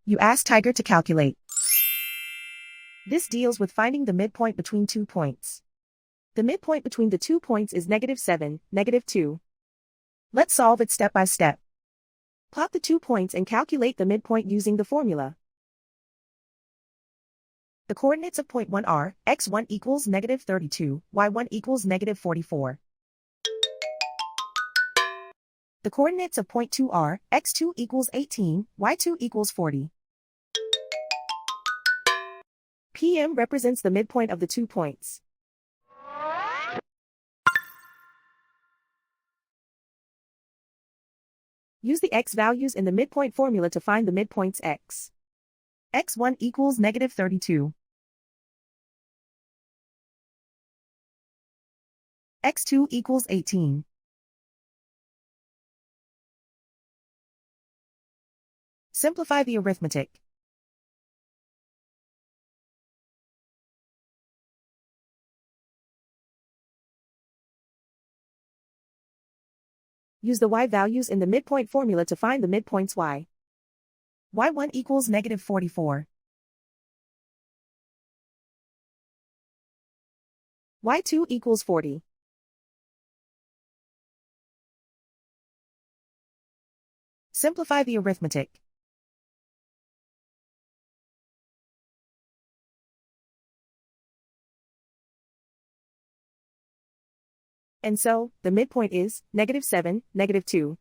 You ask Tiger to calculate. This deals with finding the midpoint between 2 points. The midpoint between the 2 points is -7, -2. Let's solve it step by step. Plot the 2 points and calculate the midpoint using the formula. The coordinates of point 1 are x1 equals -32, y1 equals -44. The coordinates of point 2 are x2 equals 18, y2 equals 40. PM represents the midpoint of the 2 points. Use the x values in the midpoint formula to find the midpoints x. x1 equals -32. x2 equals 18. Simplify the arithmetic. Use the y values in the midpoint formula to find the midpoints y. y1 equals -44. y2 equals 40. Simplify the arithmetic. And so, the midpoint is -7, -2.